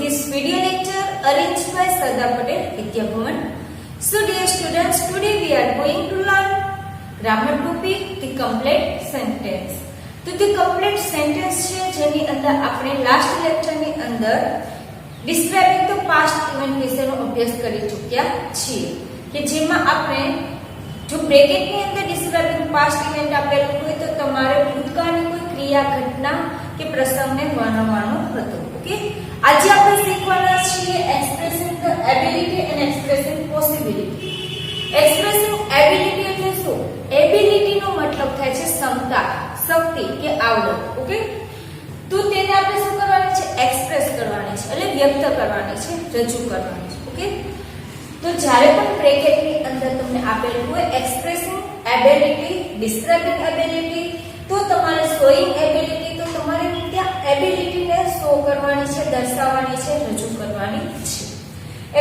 this video lecture arranged by Sardar Patel Vidya Bhavan. So dear students, today we are going to learn grammar topic the complete sentence. તો the complete sentence છે જેની અંદર આપણે last લેક્ચરની અંદર describing the past event વિશેનો અભ્યાસ કરી ચૂક્યા છીએ કે જેમાં આપણે જો બ્રેકેટની અંદર describing past event આપેલું હોય તો તમારે ભૂતકાળની કોઈ ક્રિયા ઘટના કે પ્રસંગને વર્ણવવાનો હતો. ઓકે, આજે આપણે શીખવાના છીએ expressing the ability and expressing possibility. expressing ability એટલે શું? એબિલિટી નો મતલબ થાય છે ક્ષમતા, શક્તિ કે આવડત. ઓકે, તો તેને આપણે શું કરવાની છે? એક્સપ્રેસ કરવાની છે, એટલે વ્યક્ત કરવાની છે, રજૂ કરવાની છે. ઓકે, તો જ્યારે પણ બ્રેકેટની અંદર તમને આપેલું હોય એક્સપ્રેસિંગ એબિલિટી, ડિસ્ક્રાઇબિંગ એબિલિટી, તો તમારે શોઈંગ એબિલિટી, તો તમારે ત્યાં એબિલિટીને શો કરવાની છે, દર્શાવવાની છે, રજૂ કરવાની છે.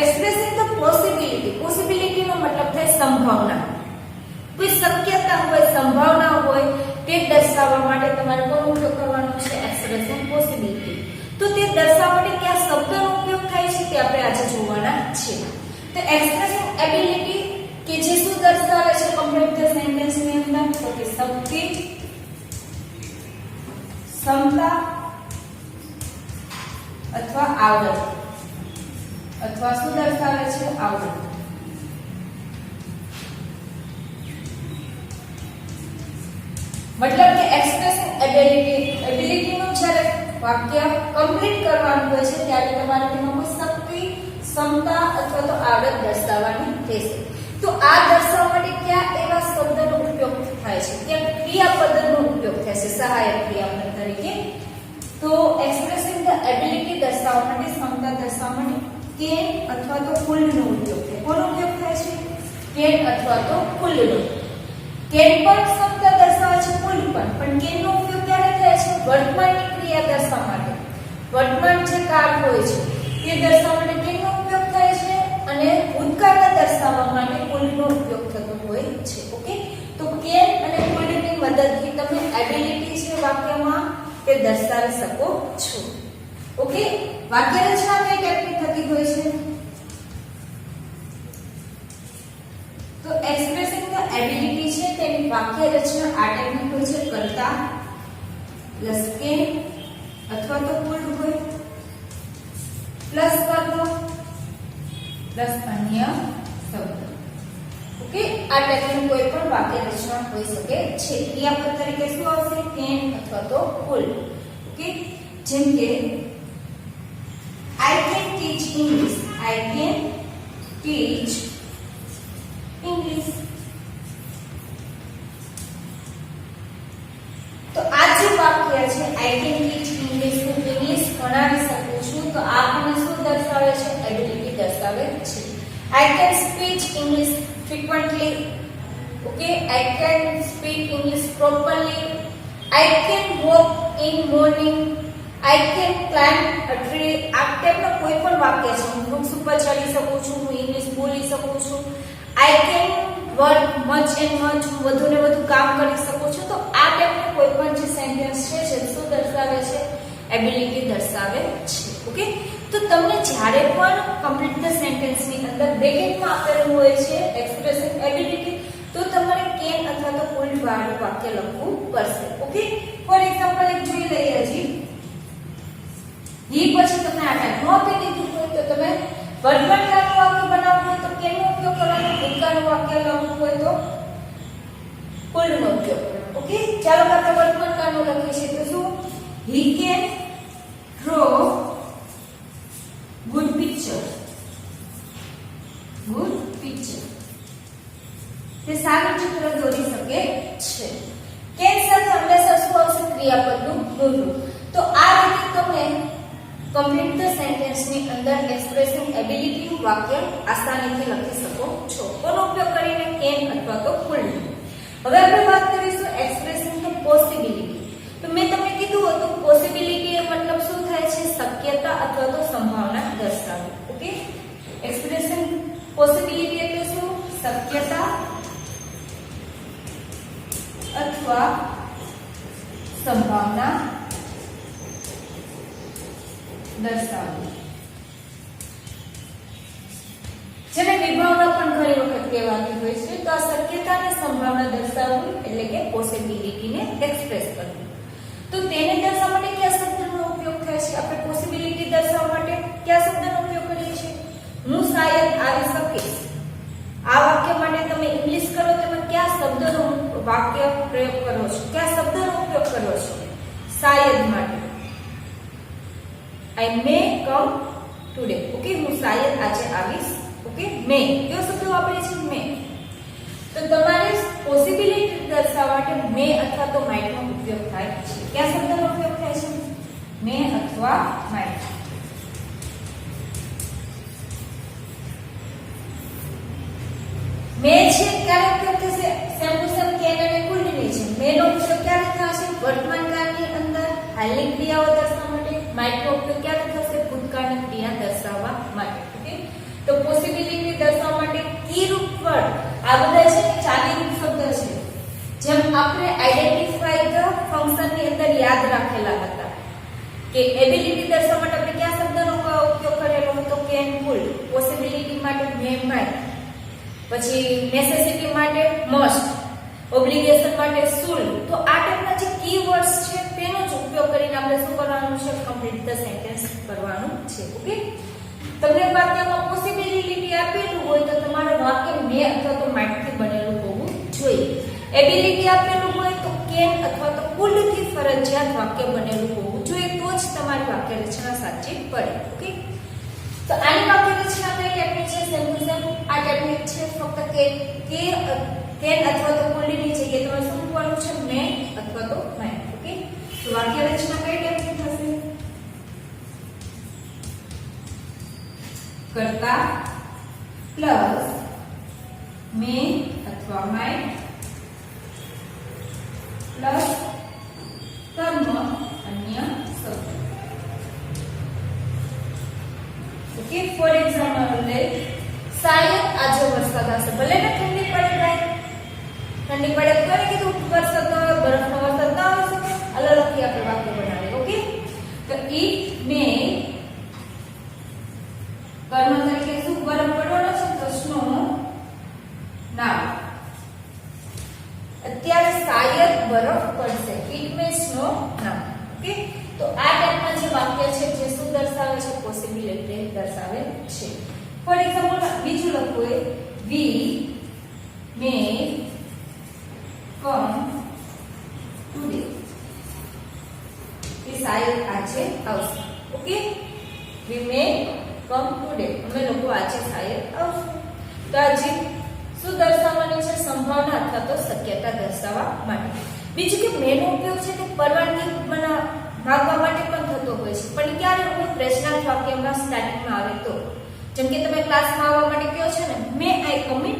એક્સપ્રેસિંગ ધ પોસિબિલિટી, પોસિબિલિટી નો મતલબ થાય સંભાવના, કોઈ શક્યતા હોય, સંભાવના હોય, તે દર્શાવવા માટે તમારે કોનો ઉપયોગ કરવાનો છે? Expressing possibility. તો તે દર્શાવવા માટે કયા શબ્દનો ઉપયોગ થાય છે તે આપણે આજે જોવાના છે. તો એક્સપ્રેસિંગ એબિલિટી કે જે શું દર્શાવે છે કમ્પ્લીટ ધ સેન્ટેન્સ ની અંદર? તો કે શક્તિ, ક્ષમતા અથવા આવડત, અથવા શું દર્શાવે છે? આવડત. મતલબ કે એક્સપ્રેસિંગ એબિલિટી નું જ્યારે વાક્ય કમ્પ્લીટ કરવાનું હોય છે ત્યારે તમારે તેમાં કોઈ શક્તિ, ક્ષમતા અથવા તો આવડત દર્શાવવાની રહેશે. તો આ દર્શાવવા માટે કયા એવા શબ્દનો ઉપયોગ થાય છે? ત્યાં ક્રિયાપદનો ઉપયોગ થાય છે, સહાયક ક્રિયાપદ તરીકે. તો એક્સપ્રેસિંગ ધ એબિલિટી દર્શાવવા માટે, ક્ષમતા દર્શાવવા માટે કેન અથવા તો કુલનો ઉપયોગ થાય. કોનો ઉપયોગ થાય છે? કેન અથવા તો કુલનો. કેન પણ ક્ષમતા દર્શાવે છે, કુલ પણ કેનનો ઉપયોગ ક્યારે થાય છે? વર્તમાનની ક્રિયા દર્શાવવા માટે. વર્તમાન જે કાળ હોય છે તે દર્શાવવા માટે કેનનો ઉપયોગ થાય છે, અને ભૂતકાળને દર્શાવવા માટે કુલનો ઉપયોગ થતો હોય છે. ઓકે, તો કેન અને કુલની મદદથી તમે એબિલિટી છે વાક્યમાં તે દર્શાવી શકો છો. ઓકે, વાક્ય રચના કઈ ટાઈપની થતી હોય છે? તો એક્સપ્રેસિંગ ધ એબિલિટી છે તેની વાક્ય રચના આ ટાઈપની હોય છે: કર્તા પ્લસ કેન અથવા તો કુલ હોય પ્લસ કર્તા પ્લસ અન્ય શબ્દ. ઓકે, આ ટાઈપની કોઈ પણ વાક્ય રચના હોઈ શકે છે. ક્રિયાપદ તરીકે શું આવશે? કેન અથવા તો કુલ. ઓકે, જેમ કે I can teach English. I can teach English. તો આ જે વાક્ય છે I can teach English, હું ઇંગ્લિશ ભણાવી શકું છું, તો આ મને શું દર્શાવે છે? એબિલિટી દર્શાવે છે. I can speak English frequently. Okay, I can speak English properly. I can walk in morning. I can climb a tree. આ ટાઈપનો કોઈ પણ વાક્ય છે. હું વૃક્ષ ઉપર ચડી શકું છું, હું ઇંગ્લિશ બોલી શકું છું. I can work much and much. હું વધુ ને વધુ કામ કરી શકું છું. તો આ ટાઈપનો કોઈ પણ જે સેન્ટેન્સ છે શું દર્શાવે છે? એબિલિટી દર્શાવે છે. ઓકે, તો તમને જ્યારે પણ કમ્પ્લીટ ધ સેન્ટેન્સ ની અંદર બ્રેકેટમાં આપેલું હોય છે એક્સપ્રેસિંગ એબિલિટી, તો તમારે કેન અથવા તો કુલ વાળું વાક્ય લખવું પડશે. ઓકે, ફોર એક્ઝામ્પલ એક જોઈ લઈએ. હજી ઈ પછી તમને આ ટાઈપ નો આપી દીધું હોય તો તમે વર્તમાનકાળનું વાક્ય બનાવવું હોય તો કેનો ઉપયોગ કરવાનો? ભૂતકાળનું વાક્ય લખવું હોય તો કુલનો ઉપયોગ કરવાનો. ઓકે, ચાલો આપણે વર્તમાનકાળનું લખીએ છીએ. તો શું? He can draw good picture. Good picture. તે સારું ચિત્ર દોરી શકે છે. કેન સાથે હંમેશા શું આવશે? ક્રિયાપદનું રૂપ. તો આ રીતે તમે કમ્પ્લીટ ધ સેન્ટેન્સ ની અંદર એક્સપ્રેસિંગ એબિલિટી નું વાક્ય આસાનીથી લખી શકો છો. કોનો ઉપયોગ કરીને? કેન અથવા તો કુલનો. હવે આપણે વાત કરીશું એક્સપ્રેસિંગ ધ પોસિબિલિટી. તો મેં તમને કીધું હતું પોસિબિલિટી એ મતલબ શું થાય છે? શક્યતા અથવા તો સંભાવના દર્શાવવી. ઓકે, એક્સપ્રેસિંગ પોસિબિલિટી એટલે શું? શક્યતા અથવા સંભાવના દર્શાવવી. જેને વિભાવના પણ ઘણી વખત કહેવાતી હોય છે. તો આ શક્યતાને સંભાવના દર્શાવવી એટલે કે પોસિબિલિટીને એક્સપ્રેસ કરવી. તો તેને દર્શાવવા માટે કયા શબ્દનો ઉપયોગ થાય છે? આપણે પોસિબિલિટી દર્શાવવા માટે કયા શબ્દનો ઉપયોગ કરીએ છીએ? હું શાયદ આવી શકીશ. આ વાક્ય માટે તમે ઇંગ્લિશ કરો તેમાં કયા શબ્દનો વાક્ય પ્રયોગ કરો છો? કયા શબ્દનો ઉપયોગ કરો છો? શાયદ માટે I may come today. Okay, હું શાયદ આજે આવીશ. ઓકે, મે કયો શબ્દ વાપરે છે? મે. તો તમારે પોસિબિલિટી દર્શાવવા માટે મે અથવા તો માઇટ નો ઉપયોગ થાય છે. કયા શબ્દનો ઉપયોગ થાય છે? મે અથવા માઇટ. મે છે ક્યારે ઉપયોગ થશે? સેમ ટુ સેમ કેન અને કુડ ની છે. મે નો ઉપયોગ ક્યારે થશે? વર્તમાન કાળની અંદર હાલની ક્રિયાઓ દર્શાવવા માટે. માઇટ નો ઉપયોગ ક્યારે થશે? ભૂતકાળની ક્રિયા દર્શાવવા માટે. ઓકે, તો પોસિબિલિટી દર્શાવવા માટે કી રૂપ વર્ડ આ બધા છે ને ચાવીરૂપ શબ્દ છે. જેમ આપણે આઈડેન્ટિફાઈ ધ ફંક્શન ની અંદર યાદ રાખેલા હતા કે એબિલિટી દર્શાવવા માટે આપણે કયા શબ્દનો ઉપયોગ કરેલો હતો? Can, food. પોસિબિલિટી માટે મે, માઇટ. પછી નેસેસિટી માટે મસ્ટ, ઓબ્લિગેશન માટે શુડ. તો આ ટાઈપના જે કીવર્ડ્સ છે તેનો જ ઉપયોગ કરીને આપણે શું કરવાનું છે? કમ્પ્લીટ ધ સેન્ટેન્સ કરવાનું છે. ઓકે, તમને વાક્યમાં પોસિબિલિટી આપેલું હોય તો તમારું વાક્ય મે અથવા તો માઇટ થી બનેલું હોવું જોઈએ. એબિલિટી આપેલું હોય તો કેન અથવા તો કુડ થી ફરજિયાત વાક્ય બનેલું હોવું જોઈએ. તો જ તમારી વાક્ય રચના સાચી પડે. ઓકે, તો આની વાક્ય રચના કઈ ટેકનિક છે? સેમ ટુ સેમ આ ટેકનિક છે. ફક્ત કેન અથવા તો કુડ ની જગ્યાએ તમારે શું મૂકવાનું છે? મે અથવા તો માઇટ. ઓકે, તો વાક્ય રચના કઈ ટેકનિક થશે? કરતા પ્લસ મે અથવા માઇટ પ્લસ કર્મ અન્ય શબ્દ. ઓકે, ફોર એક્ઝામ્પલ લે શાયદ આજે વરસાદ આવશે. ભલે ને ઠંડી પડે જાય, ઠંડી પડે તો કોને કીધું વરસાદ ન આવે? બરફનો વરસાદ ન આવી શકે. અલગથી આપણે વાક્ય બનાવીએ. ઓકે, તો ઇટ મે કર્મ તરીકે શું બરફ પડવાનો છે? તો સ્નો નાવ. અત્યારે શાયદ બરફ પડશે. It may snow now. Okay, તો આ ટાઈપના જે વાક્ય છે જે શું દર્શાવે છે? પોસિબિલિટી દર્શાવે છે. ફોર એક્ઝામ્પલ બીજું લખવું એ વી મે કમ ટુડે. એ શાયદ આજે આવશે. ઓકે, વી મે કમ ટુડે. અમે લોકો આજે શાયદ આવશું. તો આજે શું દર્શાવવાની છે? સંભાવના અથવા તો શક્યતા દર્શાવવા માટે. બીજું કે મેનો ઉપયોગ છે તે પરવાનગી માંગવા માટે પણ થતો હોય છે. પણ ક્યારે હોય? પ્રશ્નાર્થ વાક્યમાં સ્ટાર્ટિંગમાં આવે તો. જેમ કે તમે ક્લાસમાં આવવા માટે કહો છો ને મે આઈ come in.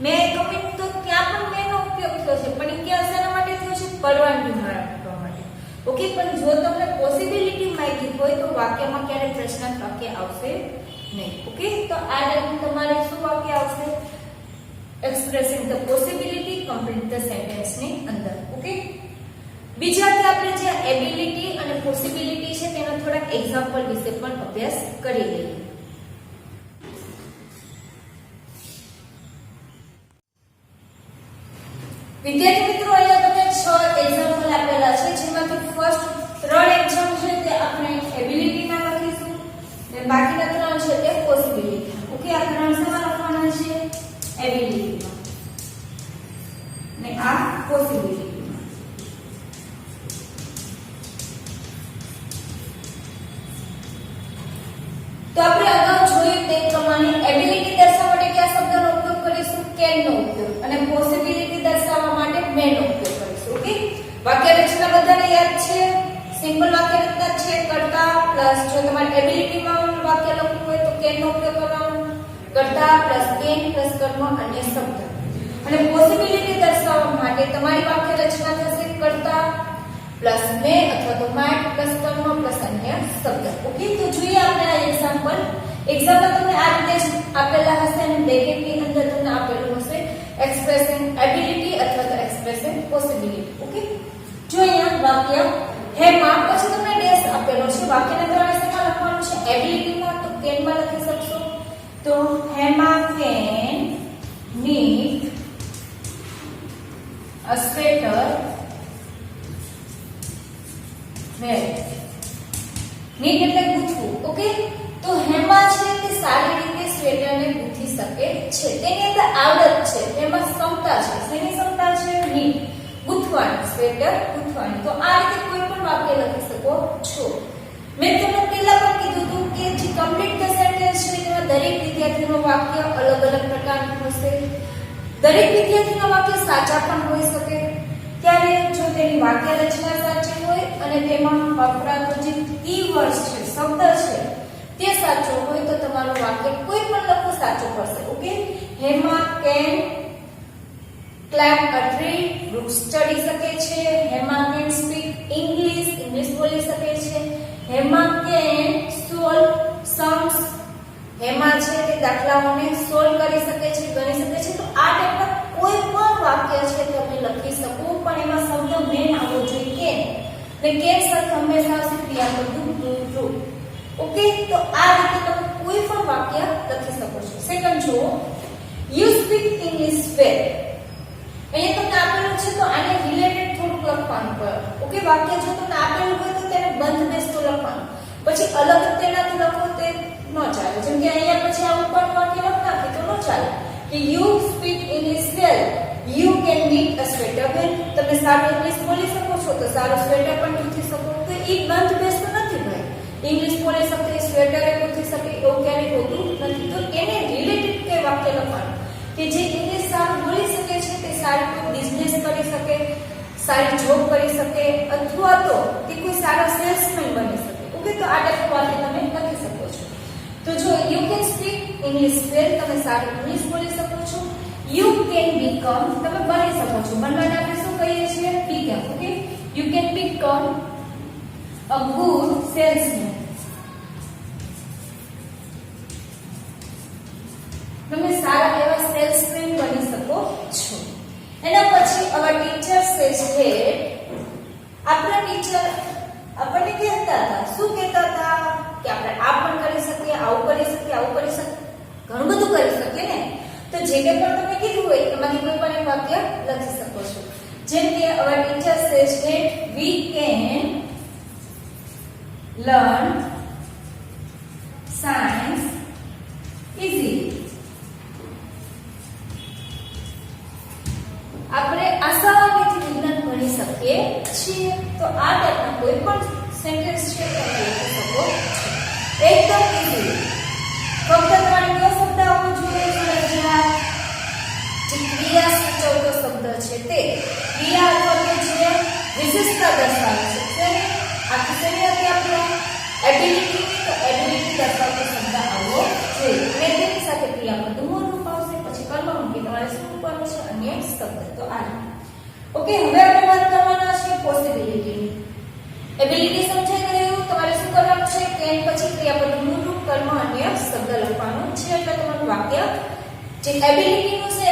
May I come in, તો ત્યાં પણ મેનો ઉપયોગ થયો છે. પણ ક્યાં શેના માટે થયો છે? પરવાનગી માંગવા માટે. ઓકે, પણ જો તમને પોસિબિલિટી માંગી હોય તો વાક્યમાં ક્યારે પ્રશ્નાર્થ વાક્ય આવશે નહીં. ઓકે, તો આ ટાઈપનું તમારે શું વાક્ય આવશે? Expressing the possibility complete the sentence ની અંદર. ઓકે, બીજાથી આપણે જે એબિલિટી અને પોસિબિલિટી છે તેના થોડા એક્ઝામ્પલ વિશે પણ અભ્યાસ કરી લઈએ. વિદ્યાર્થી મિત્રો, અહીંયા તમને 6 એક્ઝામ્પલ આપેલા છે, જેમાંથી ફર્સ્ટ 3 એક્ઝામ્પલ છે તે આપણે એબિલિટીમાં લખીશું અને બાકીના 3 છે તે પોસિબિલિટી. ઓકે, આ 3 શેમાં લખવાના છે? એબિલિટીમાં અને આ પોસિબિલિટીમાં. તો આપણે અગાઉ જોયું તે પ્રમાણે એબિલિટી દર્શાવવા માટે કયા શબ્દનો ઉપયોગ કરીશું? કેન નો ઉપયોગ. અને પોસિબિલિટી દર્શાવવા માટે મે નો ઉપયોગ કરીશું. ઓકે, વાક્ય રચના બધાને યાદ છે? સિમ્પલ વાક્ય રચના છે. કરતા પ્લસ જો તમારે એબિલિટીમાં વાક્ય લખવું હોય તો કેન નો ઉપયોગ કરવાનો. કરતા પ્લસ કેન પ્લસ કર્મ અન્ય શબ્દ. અને પોસિબિલિટી દર્શાવવા માટે તમારી વાક્ય રચના થશે કરતા પ્લસ મે અથવા તો માઇટ પ્લસ કર્મ પ્લસ અન્ય શબ્દ. ઓકે, તો જોઈએ આપણે આ એક્ઝામ્પલ. એક્ઝામ્પલ તમને આ રીતે જ આપેલા હશે અને બ્રેકેટની અંદર તમને આપેલું હશે એક્સપ્રેસિંગ એબિલિટી અથવા તો એક્સપ્રેસિંગ પોસિબિલિટી. ઓકે, જો અહીંયા વાક્ય હેમાં પછી તમને ડેશ આપેલો છે. વાક્યના 3 શેમાં લખવાનું છે? એબિલિટીમાં તો કેનમાં લખી શકશો. तो Hema can knit a sweater well. knit એટલે ગૂંથવું. ઓકે, તો હેમા છે તે સારી રીતે સ્વેટરને ગૂંથી શકે છે. તેની અંદર આવડત છે, એમાં ક્ષમતા છે. શેની ક્ષમતા છે? knit, ગૂંથવાની, સ્વેટર ગૂંથવાની. તો આ રીતે કોઈ પણ વાક્ય લખી શકો છો. મેં તમને પહેલા પણ કીધું હતું કે જે કમ્પ્લીટ ધ સેન્ટેન્સ છે તેમાં દરેક વિદ્યાર્થીનું વાક્ય અલગ અલગ પ્રકારનું હશે. દરેક વિદ્યાર્થીના વાક્ય સાચા પણ હોઈ શકે. ત્યારે જો તેની વાક્ય રચના સાચી હોય અને તેમાં વપરાતો જે કીવર્ડ્સ છે, શબ્દ છે, તે સાચો હોય તો તમારું વાક્ય કોઈ પણ લખવું સાચું પડશે. Okay, Hema can climb a tree, વૃક્ષ ચડી શકે છે. હેમા કેન સ્પીક ઇંગ્લિશ બોલી શકે છે. Hema can solve Sam's, Hema છે તે દાખલાઓને સોલ્વ કરી શકે છે, ગણી શકે છે. તો આ ટાઈપના કોઈ પણ વાક્ય છે તમે લખી શકો, પણ એમાં શબ્દ મેન આવવો જોઈએ કેન. ને કેન સાથે હંમેશા આવશે ક્રિયાપદનું ટ્રુ. ઓકે, તો આ રીતે તમે કોઈ પણ વાક્ય લખી શકો છો. સેકન્ડ જો યુ સ્પીક ઇંગ્લિશ વેલ. અહીંયા તમને આપેલું છે તો આને રિલેટેડ થોડુંક લખવાનું પડે. ઓકે, વાક્ય જો તમને આપેલું હોય તો તેને બંધ બેસતું લખવાનું. પછી અલગ તેનાથી લખો તે ન ચાલે. જેમ કે અહીંયા પછી આ ઉપરનું વાક્ય લખ નાખી તો ન ચાલે કે you speak English well, you can knit a sweater well. તમે સારું ઇંગ્લિશ બોલી શકો છો તો સારું સ્વેટર પણ ગૂંથી શકો. તો એ બંધ બેસતું નથી ભાઈ. ઇંગ્લિશ બોલી શકે, સ્વેટર ગૂંથી શકે, એવું ક્યારેય હોતું નથી. તો એને રિલેટેડ કે વાક્ય લખવાનું કે જે ઇંગ્લિશ સારું બોલી શકે છે, તે સારું કોઈ બિઝનેસ કરી શકે, સારી જોબ કરી શકે, અથવા તો તે કોઈ સારો સેલ્સમેન બની શકે. ઓકે, તો આ ટાઈપનું વાક્ય તમે લખી શકો છો. તો જો યુ કેન સ્પીક ઇંગ્લિશ વેલ, તમે સારું ઇંગ્લિશ બોલી શકો છો. યુ કેન બીકમ, તમે બની શકો છો. બનવાને આપણે શું કહીએ છીએ? Become. Okay, you can become a good salesman. તમે સારા એવા સેલ્સમેન બની શકો છો. એના પછી અવર ટીચર સેઝ ધેટ, આપણા ટીચર આપણને કહેતા હતા, શું કહેતા હતા કે આપણે આ પણ કરી શકીએ, આવું કરી શકીએ, આવું કરી શકીએ, ઘણું બધું કરી શકીએ ને. તો જે કે પણ તમે કીધું હોય એમાંથી કોઈ પણ એક વાક્ય લખી શકો છો. જેમ કે our teacher says that we can learn science easily. આપણે આસાનીથી વિજ્ઞાન ભણી શકીએ છીએ. તો આ ટાઈપના કોઈ પણ સેન્ટેન્સ છે તમે લખી શકો છો એકદમ ઈઝી. ફક્ત તમારે કયો શબ્દ આવવો જોઈએ? ફરજિયાત જે ક્રિયા સૂચવતો શબ્દ છે તે ક્રિયા અથવા કે જે વિશેષતા દર્શાવે છે તેને આખી શેની હતી આપણે એબિલિટી, તો એબિલિટી દર્શાવતો શબ્દ આવવો જોઈએ. અને તેની સાથે ક્રિયાપદનું રૂપ આવશે. પછી કર્મ મૂકી તમારે શું કરવું છે? અન્ય શબ્દ. તો આ ઓકે, હવે આપણે વાત કરવાના છે પોસિબિલિટીની. એબિલિટી સમજાઈ ગયું. તમારે શું કરવાનું છે? કેન પછી ક્રિયાપદનું રૂપ, કર્મ, અન્ય શબ્દ લખવાનું છે. એટલે તમારું વાક્ય જે એબિલિટીનું છે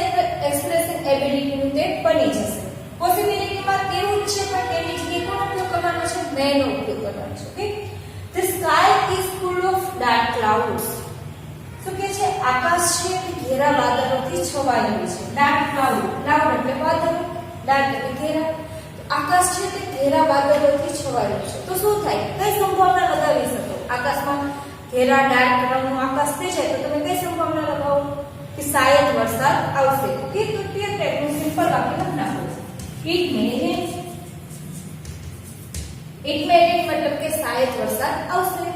એક્સપ્રેશન એબિલિટીનું તે બની જશે. પોસિબિલિટીમાં તેવું જ છે પણ તેની જગ્યાએ કોનો ઉપયોગ કરવાનો છે? મેનો ઉપયોગ કરવાનો છે. Okay, the sky is full of dark clouds. શું કે છે? આકાશ છે તે ઘેરા વાદળોથી છવાયેલું છે. ડાર્ક ક્લાઉડ, ક્લાઉડ એટલે વાદળ, ડાર્ક એટલે ઘેરા. આકાશ છે તે ઘેરા વાદળોથી છવાયેલું છે. તો શું થાય? કઈ સંભાવના લગાવી શકો? આકાશમાં ઘેરા ડાર્ક રંગનું આકાશ થઈ જાય તો તમે કઈ સંભાવના લગાવો? કે શાયદ વરસાદ આવશે. ઓકે, તો તે ટાઈપનું સિમ્પલ વાક્ય લખી નાખો. It may rain. It may રેન મતલબ કે શાયદ વરસાદ આવશે.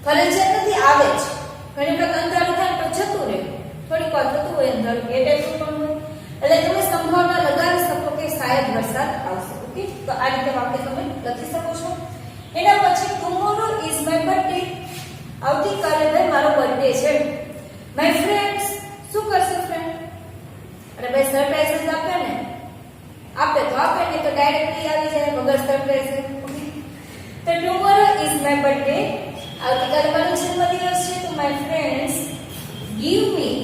ફરજિયાત નથી, આવે છે. ઘણી વખત અંધારું થાય તો જતું રહે, થોડીક વાર થતું હોય અંધારું, એ ટાઈપનું પણ હોય. એટલે તમે સંભાવના લગાવી શકો કે શાયદ વરસાદ આવશે. ઓકે, તો આ રીતે વાક્ય તમે લખી શકો છો. એના પછી ટુમોરો ઇઝ માય બર્થડે. આવતીકાલે ભાઈ મારો બર્થડે છે. માય ફ્રેન્ડ્સ, શું કરશે ફ્રેન્ડ? અરે ભાઈ સરપ્રાઈઝ આપે ને, આપે તો આપે ને તો ડાયરેક્ટલી આવી જાય વગર સરપ્રાઈઝ. ઓકે, તો ટુમોરો ઇઝ માય બર્થડે. આવતીકાલે મારો જન્મદિવસ છે. તો માય ફ્રેન્ડ્સ ગીવ મી.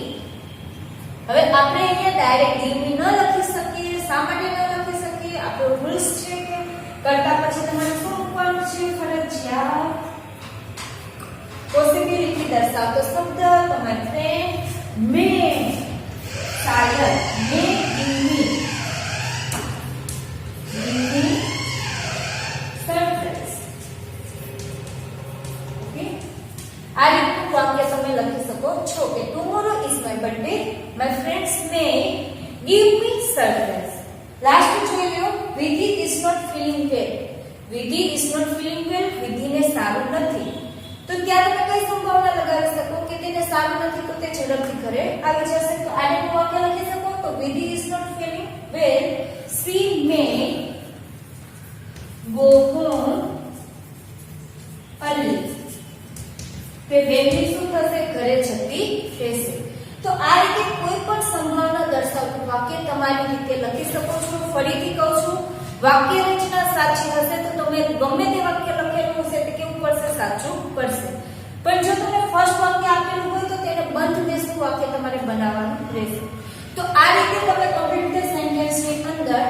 હવે આપણે અહીંયા ડાયરેક્ટ ગીવ મી ન લખી શકીએ. શા માટે ન લખી શકીએ? આપણો રૂલ્સ છે કે કરતા પછી તમારે શું મૂકવાનું છે? ફરજિયાત પોસિબિલિટી દર્શાવતો શબ્દ તમારા ફ્રેન્ડ મે શાયદ મે ગીવી સરપ્રાઈઝ. ઓકે, આ રીતનું વાક્ય તમે લખી શકો છો કે tomorrow is my birthday, my friends May give me surprise. Last જોઈ લો, વિધિ ઇઝ નોટ ફીલિંગ વેલ. વિધિ ઇઝ નોટ ફીલિંગ વેલ, વિધિને સારું નથી. તો ત્યાં તમે કઈ સંભાવના લગાવી શકો કે તેને સારું નથી, તો તે ઝડપથી ઘરે આવી જશે. તો આ રીતનું વાક્ય લખી શકો. તો Vidhi is not feeling well, she may go home early. તે વહેલી શું થશે? ઘરે જતી રહેશે. તો આ રીતે કોઈ પણ સંભાવના દર્શાવતું વાક્ય તમારી રીતે લખી શકો છો. ફરીથી કહું છું, વાક્ય રચના સાચી હશે તો તમે ગમે તે વાક્ય લખેલું હશે તે કેવું પડશે? સાચું પડશે. પણ જો તમને ફર્સ્ટ વાક્ય આપેલું હોય તો તેને બંધ બેસતું વાક્ય તમારે બનાવવાનું રહેશે. તો આ રીતે તમે કમ્પ્લીટ સેન્ટેન્સ ની અંદર